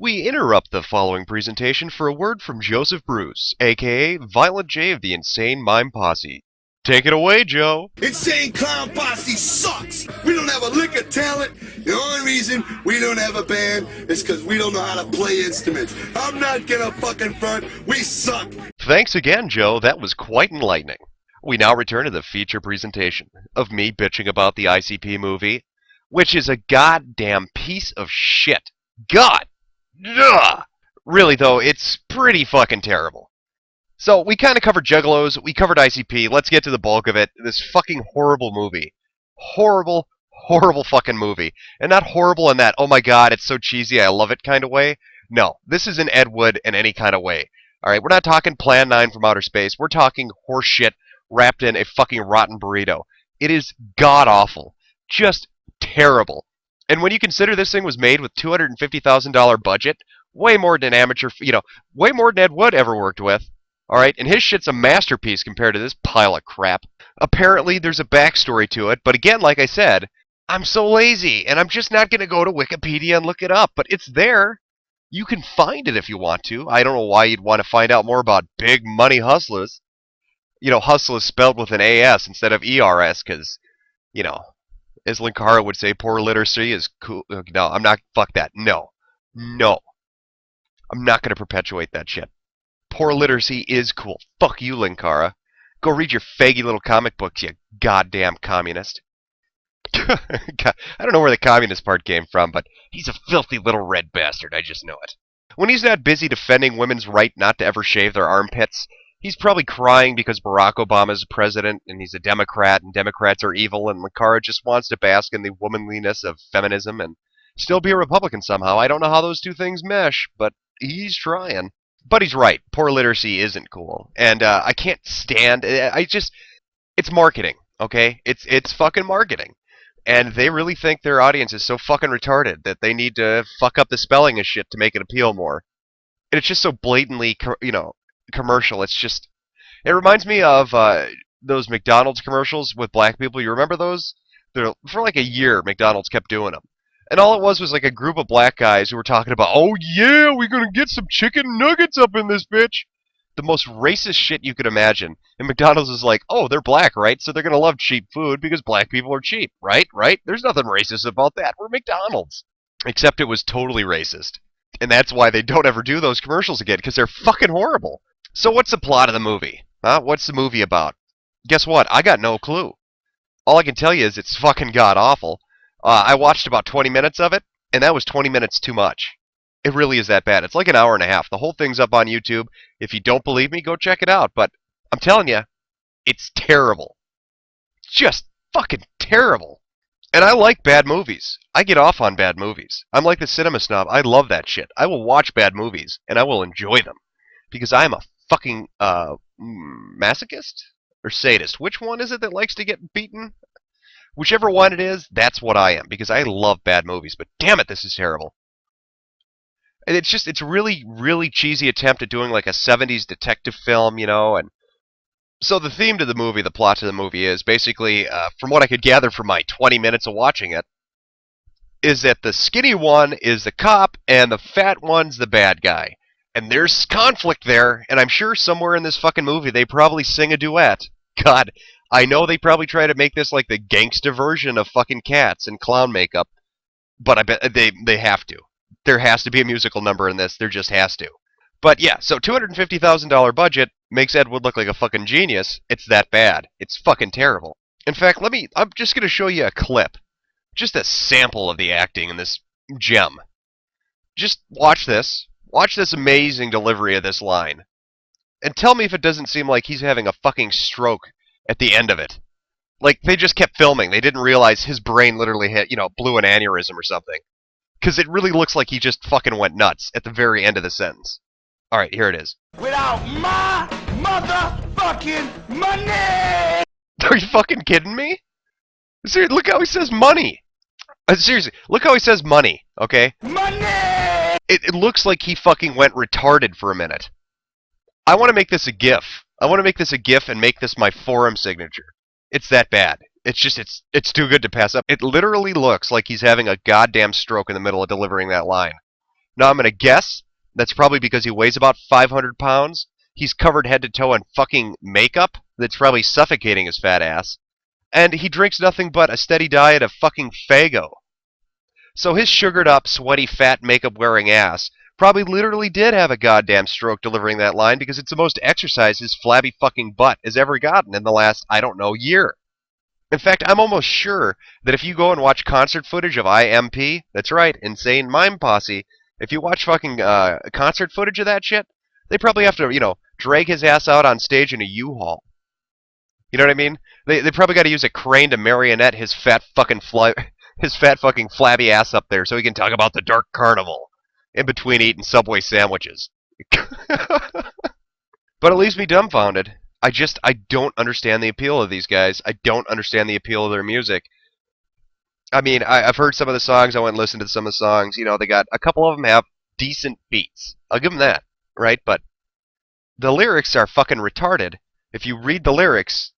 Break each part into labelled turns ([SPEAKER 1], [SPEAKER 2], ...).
[SPEAKER 1] We interrupt the following presentation for a word from Joseph Bruce, aka Violent J of the Insane Mime Posse. Take it away, Joe.
[SPEAKER 2] Insane Clown Posse sucks! We don't have a lick of talent. The only reason we don't have a band is because we don't know how to play instruments. I'm not gonna fucking front. We suck!
[SPEAKER 1] Thanks again, Joe. That was quite enlightening. We now return to the feature presentation of me bitching about the ICP movie, which is a goddamn piece of shit. God! Ugh! Really, though, it's pretty fucking terrible. So, we kind of covered Juggalos, we covered ICP, let's get to the bulk of it. This fucking horrible movie. Horrible, horrible fucking movie. And not horrible in that, oh my god, it's so cheesy, I love it kind of way. No, this is an Ed Wood in any kind of way. Alright, we're not talking Plan 9 from outer space, we're talking horse shit wrapped in a fucking rotten burrito. It is god-awful. Just terrible. And when you consider this thing was made with $250,000 budget, way more than amateur, way more than Ed Wood ever worked with. Alright, and his shit's a masterpiece compared to this pile of crap. Apparently there's a backstory to it, but again, like I said, I'm so lazy, and I'm just not going to go to Wikipedia and look it up, but it's there. You can find it if you want to. I don't know why you'd want to find out more about big money hustlers. Hustlers spelled with an AS instead of ERS, because, as Linkara would say, poor literacy is cool. No, I'm not. Fuck that. No. No. I'm not going to perpetuate that shit. Poor literacy is cool. Fuck you, Linkara. Go read your faggy little comic books, you goddamn communist. I don't know where the communist part came from, but he's a filthy little red bastard. I just know it. When he's not busy defending women's right not to ever shave their armpits, he's probably crying because Barack Obama's president and he's a Democrat and Democrats are evil and Linkara just wants to bask in the womanliness of feminism and still be a Republican somehow. I don't know how those two things mesh, but he's trying. But he's right. Poor literacy isn't cool. And I can't stand... It's marketing, okay? It's fucking marketing. And they really think their audience is so fucking retarded that they need to fuck up the spelling of shit to make it appeal more. And it's just so blatantly, commercial. It reminds me of those McDonald's commercials with black people. You remember those? For like a year, McDonald's kept doing them. And all it was like a group of black guys who were talking about, oh yeah, we're gonna get some chicken nuggets up in this bitch. The most racist shit you could imagine. And McDonald's is like, oh, they're black, right? So they're gonna love cheap food because black people are cheap, right? Right? There's nothing racist about that. We're McDonald's. Except it was totally racist. And that's why they don't ever do those commercials again, because they're fucking horrible. So what's the plot of the movie? Huh? What's the movie about? Guess what? I got no clue. All I can tell you is it's fucking god-awful. I watched about 20 minutes of it, and that was 20 minutes too much. It really is that bad. It's like an hour and a half. The whole thing's up on YouTube. If you don't believe me, go check it out. But I'm telling you, it's terrible. Just fucking terrible. And I like bad movies. I get off on bad movies. I'm like the cinema snob. I love that shit. I will watch bad movies, and I will enjoy them. Because I'm a fucking masochist? Or sadist? Which one is it that likes to get beaten? Whichever one it is, that's what I am. Because I love bad movies. But damn it, this is terrible. And it's really, really cheesy attempt at doing like a 70s detective film, and so the theme to the movie, the plot to the movie is basically, from what I could gather from my 20 minutes of watching it, is that the skinny one is the cop and the fat one's the bad guy. And there's conflict there, and I'm sure somewhere in this fucking movie they probably sing a duet. God, I know they probably try to make this like the gangsta version of fucking Cats and clown makeup, but I bet they have to. There has to be a musical number in this. There just has to. But yeah, so $250,000 budget makes Ed Wood look like a fucking genius. It's that bad. It's fucking terrible. In fact, I'm just going to show you a clip. Just a sample of the acting in this gem. Just watch this. Watch this amazing delivery of this line. And tell me if it doesn't seem like he's having a fucking stroke at the end of it. Like, they just kept filming. They didn't realize his brain literally blew an aneurysm or something. Because it really looks like he just fucking went nuts at the very end of the sentence. Alright, here it is.
[SPEAKER 2] Without my motherfucking money!
[SPEAKER 1] Are you fucking kidding me? Seriously, look how he says money. Seriously, look how he says money, okay?
[SPEAKER 2] Money!
[SPEAKER 1] It looks like he fucking went retarded for a minute. I want to make this a GIF. I want to make this a GIF and make this my forum signature. It's that bad. It's too good to pass up. It literally looks like he's having a goddamn stroke in the middle of delivering that line. Now I'm gonna guess that's probably because he weighs about 500 pounds. He's covered head to toe in fucking makeup that's probably suffocating his fat ass. And he drinks nothing but a steady diet of fucking Faygo. So his sugared up, sweaty, fat, makeup-wearing ass probably literally did have a goddamn stroke delivering that line because it's the most exercise his flabby fucking butt has ever gotten in the last, I don't know, year. In fact, I'm almost sure that if you go and watch concert footage of IMP, that's right, Insane Mime Posse, if you watch fucking concert footage of that shit, they probably have to, drag his ass out on stage in a U-Haul. You know what I mean? They probably got to use a crane to marionette his fat fucking flabby ass up there so he can talk about the Dark Carnival in between eating Subway sandwiches. But it leaves me dumbfounded. I don't understand the appeal of these guys. I don't understand the appeal of their music. I mean, I've heard some of the songs. I went and listened to some of the songs. They got a couple of them have decent beats. I'll give them that, right? But the lyrics are fucking retarded. If you read the lyrics,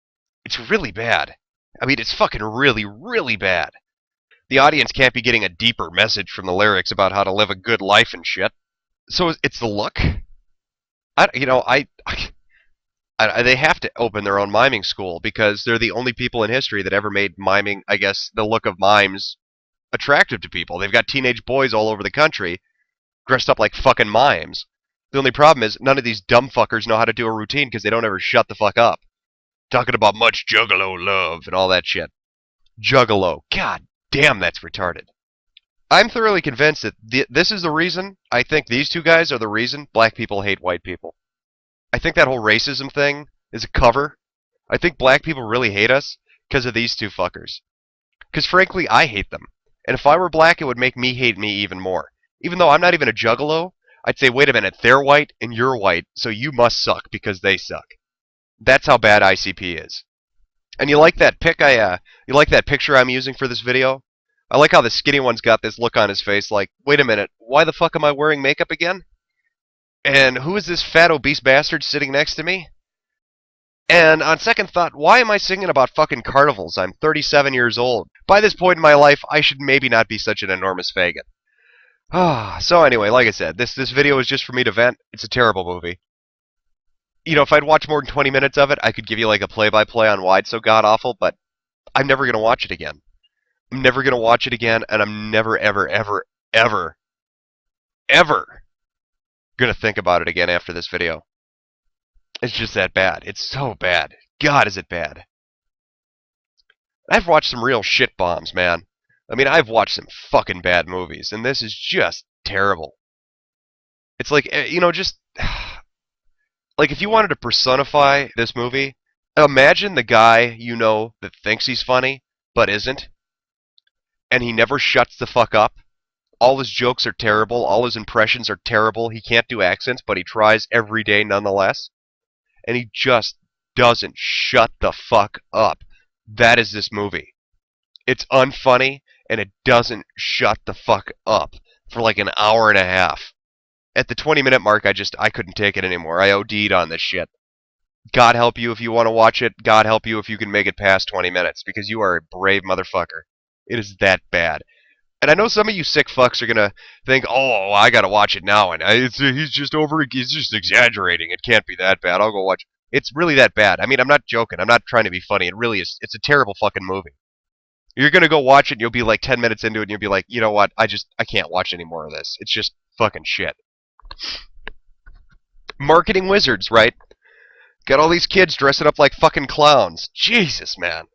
[SPEAKER 1] it's really bad. I mean, it's fucking really, really bad. The audience can't be getting a deeper message from the lyrics about how to live a good life and shit. So it's the look. They have to open their own miming school because they're the only people in history that ever made miming, I guess, the look of mimes attractive to people. They've got teenage boys all over the country dressed up like fucking mimes. The only problem is none of these dumb fuckers know how to do a routine because they don't ever shut the fuck up. Talking about much juggalo love and all that shit. Juggalo. God damn, that's retarded. I'm thoroughly convinced that this is the reason. I think these two guys are the reason black people hate white people. I think that whole racism thing is a cover. I think black people really hate us because of these two fuckers. Because frankly, I hate them. And if I were black, it would make me hate me even more. Even though I'm not even a juggalo, I'd say, wait a minute, they're white and you're white, so you must suck because they suck. That's how bad ICP is. And you like that you like that picture I'm using for this video? I like how the skinny one's got this look on his face like, wait a minute, why the fuck am I wearing makeup again? And who is this fat obese bastard sitting next to me? And on second thought, why am I singing about fucking carnivals? I'm 37 years old. By this point in my life, I should maybe not be such an enormous faggot. So anyway, like I said, this video is just for me to vent. It's a terrible movie. If I'd watched more than 20 minutes of it, I could give you like a play-by-play on why it's so god-awful, but I'm never going to watch it again. I'm never going to watch it again, and I'm never, ever, ever, ever, ever going to think about it again after this video. It's just that bad. It's so bad. God, is it bad. I've watched some real shit bombs, man. I mean, I've watched some fucking bad movies, and this is just terrible. It's like, just... Like, if you wanted to personify this movie, imagine the guy that thinks he's funny, but isn't. And he never shuts the fuck up. All his jokes are terrible. All his impressions are terrible. He can't do accents, but he tries every day nonetheless. And he just doesn't shut the fuck up. That is this movie. It's unfunny, and it doesn't shut the fuck up for like an hour and a half. At the 20-minute mark, I couldn't take it anymore. I OD'd on this shit. God help you if you want to watch it. God help you if you can make it past 20 minutes, because you are a brave motherfucker. It is that bad. And I know some of you sick fucks are going to think, oh, I got to watch it now, and he's just exaggerating. It can't be that bad. I'll go watch it. It's really that bad. I mean, I'm not joking. I'm not trying to be funny. It really is. It's a terrible fucking movie. You're going to go watch it, and you'll be like 10 minutes into it, and you'll be like, you know what? I can't watch any more of this. It's just fucking shit. Marketing wizards, right? Got all these kids dressing up like fucking clowns. Jesus, man.